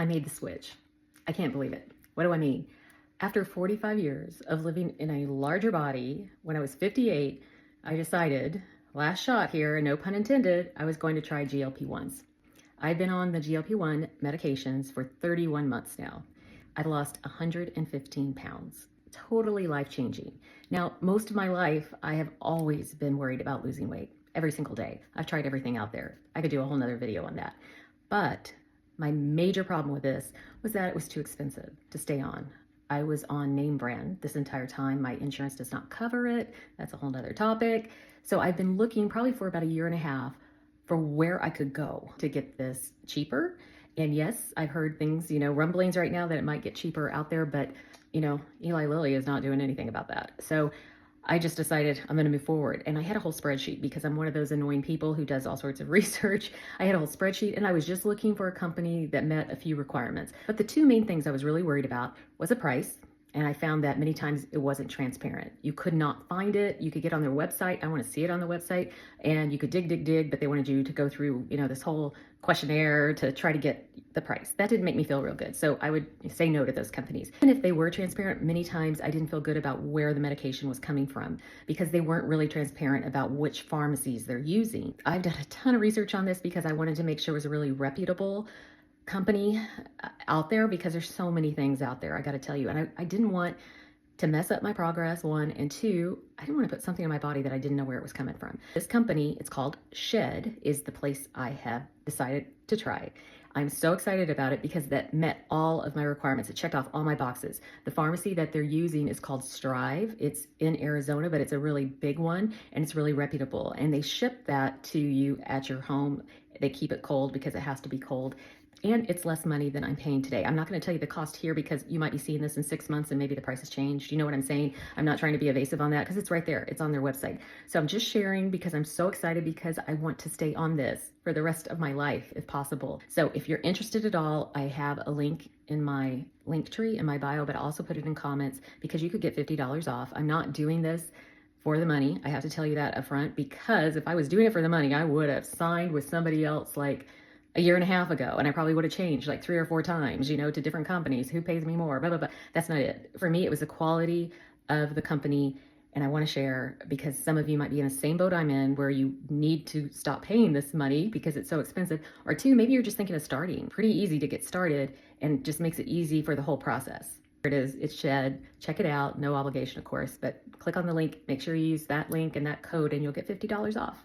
I made the switch. I can't believe it. What do I mean? After 45 years of living in a larger body, when I was 58, I decided, last shot here, no pun intended, I was going to try GLP-1s. I've been on the GLP-1 medications for 31 months now. I've lost 115 pounds. Totally life-changing. Now, most of my life, I have always been worried about losing weight every single day. I've tried everything out there. I could do a whole nother video on that. But my major problem with this was that it was too expensive to stay on. I was on name brand this entire time. My insurance does not cover it. That's a whole nother topic. So I've been looking probably for about a year and a half for where I could go to get this cheaper. And yes, I've heard things, rumblings right now that it might get cheaper out there, but Eli Lilly is not doing anything about that. So I just decided I'm going to move forward. And I had a whole spreadsheet because I'm one of those annoying people who does all sorts of research. I had a whole spreadsheet and I was just looking for a company that met a few requirements. But the two main things I was really worried about was the price. And I found that many times it wasn't transparent. You could not find it. You could get on their website. I want to see it on the website. And you could dig, but they wanted you to go through, this whole questionnaire to try to get the price. That didn't make me feel real good. So I would say no to those companies. And if they were transparent, many times I didn't feel good about where the medication was coming from because they weren't really transparent about which pharmacies they're using. I've done a ton of research on this because I wanted to make sure it was a really reputable company out there because there's so many things out there, I got to tell you. And I didn't want to mess up my progress, one, and two, I didn't want to put something in my body that I didn't know where it was coming from. This company, it's called Shed, is the place I have decided to try. I'm so excited about it because that met all of my requirements. It checked off all my boxes. The pharmacy that they're using is called Strive. It's in Arizona, but it's a really big one and it's really reputable. And they ship that to you at your home. They keep it cold because it has to be cold. And it's less money than I'm paying today. I'm not going to tell you the cost here because you might be seeing this in 6 months and maybe the price has changed. You know what I'm saying? I'm not trying to be evasive on that because it's right there. It's on their website. So I'm just sharing because I'm so excited because I want to stay on this for the rest of my life if possible. So if you're interested at all, I have a link in my link tree in my bio, but I also put it in comments because you could get $50 off. I'm not doing this for the money. I have to tell you that up front because if I was doing it for the money, I would have signed with somebody else like a year and a half ago, and I probably would have changed like 3 or 4 times, to different companies, who pays me more, blah, blah, blah. That's not it. For me, it was the quality of the company, and I want to share because some of you might be in the same boat I'm in where you need to stop paying this money because it's so expensive, or two, maybe you're just thinking of starting. Pretty easy to get started and just makes it easy for the whole process. Here it is, it's Shed. Check it out, no obligation, of course, but click on the link, make sure you use that link and that code and you'll get $50 off.